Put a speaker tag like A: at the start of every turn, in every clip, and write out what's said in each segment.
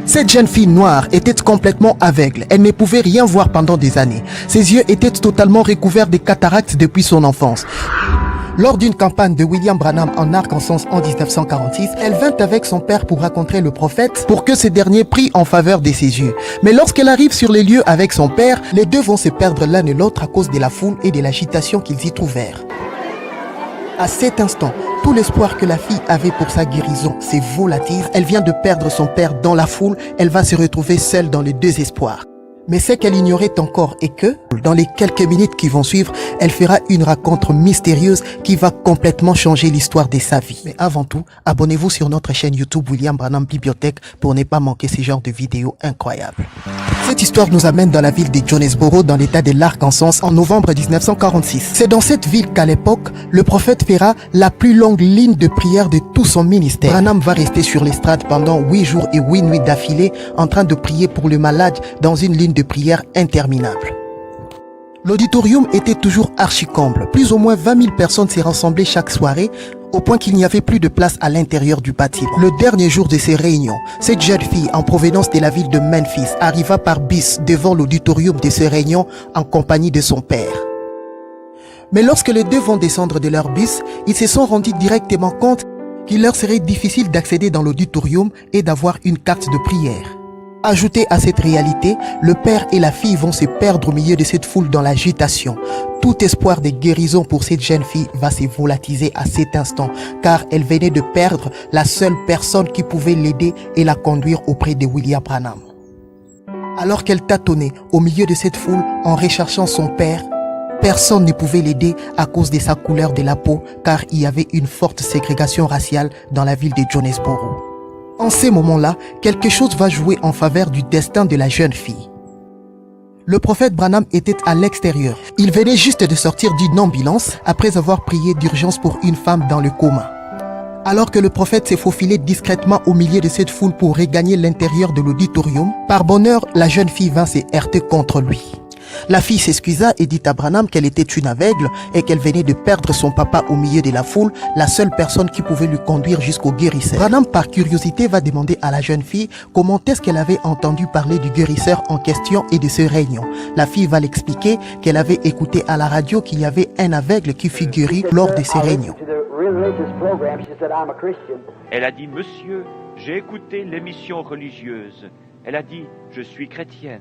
A: Cette jeune fille noire était complètement aveugle. Elle ne pouvait rien voir pendant des années. Ses yeux étaient totalement recouverts de cataractes depuis son enfance. Lors d'une campagne de William Branham en Arkansas en 1946, elle vint avec son père pour rencontrer le prophète pour que ce dernier prie en faveur de ses yeux. Mais lorsqu'elle arrive sur les lieux avec son père, les deux vont se perdre l'un et l'autre à cause de la foule et de l'agitation qu'ils y trouvèrent. À cet instant, tout l'espoir que la fille avait pour sa guérison s'est volatilise. Elle vient de perdre son père dans la foule. Elle va se retrouver seule dans le désespoir. Mais ce qu'elle ignorait encore est que, dans les quelques minutes qui vont suivre, elle fera une rencontre mystérieuse qui va complètement changer l'histoire de sa vie. Mais avant tout, abonnez-vous sur notre chaîne YouTube William Branham Bibliothèque pour ne pas manquer ce genre de vidéos incroyables. Cette histoire nous amène dans la ville de Jonesboro, dans l'état de l'Arkansas, en novembre 1946. C'est dans cette ville qu'à l'époque, le prophète fera la plus longue ligne de prière de tout son ministère. Branham va rester sur l'estrade pendant 8 jours et 8 nuits d'affilée, en train de prier pour le malade dans une ligne de prière interminable. L'auditorium était toujours archi-comble. Plus ou moins 20 000 personnes s'y rassemblaient chaque soirée, au point qu'il n'y avait plus de place à l'intérieur du bâtiment. Le dernier jour de ces réunions, cette jeune fille en provenance de la ville de Memphis arriva par bus devant l'auditorium de ces réunions en compagnie de son père. Mais lorsque les deux vont descendre de leur bus, ils se sont rendus directement compte qu'il leur serait difficile d'accéder dans l'auditorium et d'avoir une carte de prière. Ajouté à cette réalité, le père et la fille vont se perdre au milieu de cette foule dans l'agitation. Tout espoir de guérison pour cette jeune fille va se volatiliser à cet instant, car elle venait de perdre la seule personne qui pouvait l'aider et la conduire auprès de William Branham. Alors qu'elle tâtonnait au milieu de cette foule en recherchant son père, personne ne pouvait l'aider à cause de sa couleur de la peau, car il y avait une forte ségrégation raciale dans la ville de Jonesboro. En ces moments-là, quelque chose va jouer en faveur du destin de la jeune fille. Le prophète Branham était à l'extérieur. Il venait juste de sortir d'une ambulance après avoir prié d'urgence pour une femme dans le coma. Alors que le prophète s'est faufilé discrètement au milieu de cette foule pour regagner l'intérieur de l'auditorium, par bonheur, la jeune fille vint se heurter contre lui. La fille s'excusa et dit à Branham qu'elle était une aveugle et qu'elle venait de perdre son papa au milieu de la foule, la seule personne qui pouvait lui conduire jusqu'au guérisseur. Branham, par curiosité, va demander à la jeune fille comment est-ce qu'elle avait entendu parler du guérisseur en question et de ce réunion. La fille va l'expliquer qu'elle avait écouté à la radio qu'il y avait un aveugle qui fut guéri lors de ces réunions.
B: Elle a dit, monsieur, j'ai écouté l'émission religieuse. Elle a dit, je suis chrétienne.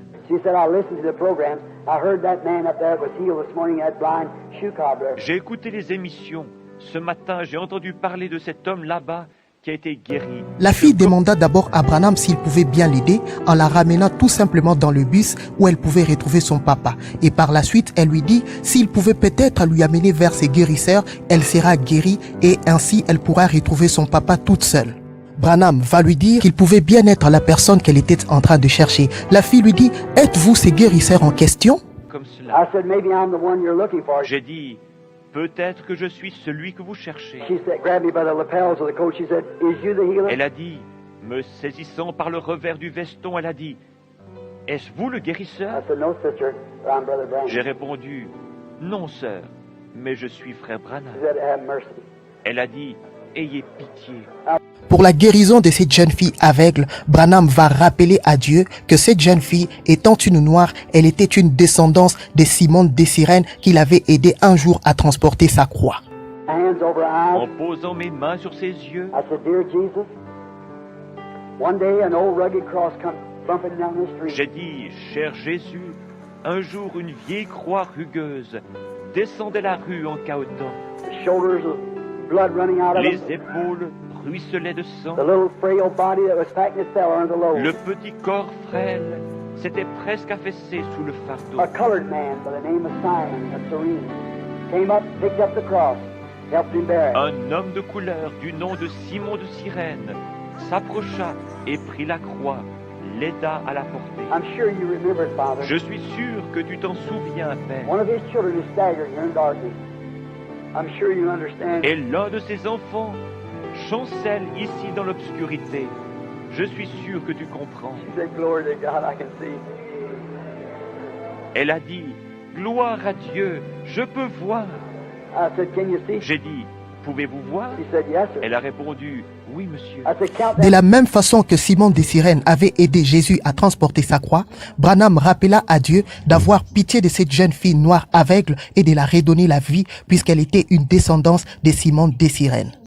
B: J'ai écouté les émissions. Ce matin, j'ai entendu parler de cet homme là-bas qui a été guéri.
A: La fille demanda d'abord à Branham s'il pouvait bien l'aider en la ramenant tout simplement dans le bus où elle pouvait retrouver son papa. Et par la suite, elle lui dit s'il pouvait peut-être lui amener vers ses guérisseurs, elle sera guérie et ainsi elle pourra retrouver son papa toute seule. Branham va lui dire qu'il pouvait bien être la personne qu'elle était en train de chercher. La fille lui dit « Êtes-vous ces guérisseurs en question ?»
B: Comme cela. J'ai dit, peut-être que je suis celui que vous cherchez. Elle a dit, me saisissant par le revers du veston, elle a dit, est-ce vous le guérisseur? J'ai répondu, non sœur, mais je suis frère Branham. Elle a dit, ayez pitié.
A: Pour la guérison de cette jeune fille aveugle, Branham va rappeler à Dieu que cette jeune fille, étant une noire, elle était une descendance de Simon de Cyrène qu'il avait aidé un jour à transporter sa croix.
B: En posant mes mains sur ses yeux, j'ai dit, cher Jésus, un jour une vieille croix rugueuse descendait la rue en cahotant. Les épaules ruisselaient de sang. Le petit corps frêle s'était presque affaissé sous le fardeau. Un homme de couleur du nom de Simon de Cyrène s'approcha et prit la croix, l'aida à la porter. Je suis sûr que tu t'en souviens, Père. Et l'un de ses enfants chancelle ici dans l'obscurité. Je suis sûr que tu comprends. Elle a dit, gloire à Dieu, je peux voir. J'ai dit, pouvez-vous voir? Elle a répondu, oui, monsieur.
A: De la même façon que Simon de Cyrène avait aidé Jésus à transporter sa croix, Branham rappela à Dieu d'avoir pitié de cette jeune fille noire aveugle et de la redonner la vie puisqu'elle était une descendance de Simon de Cyrène.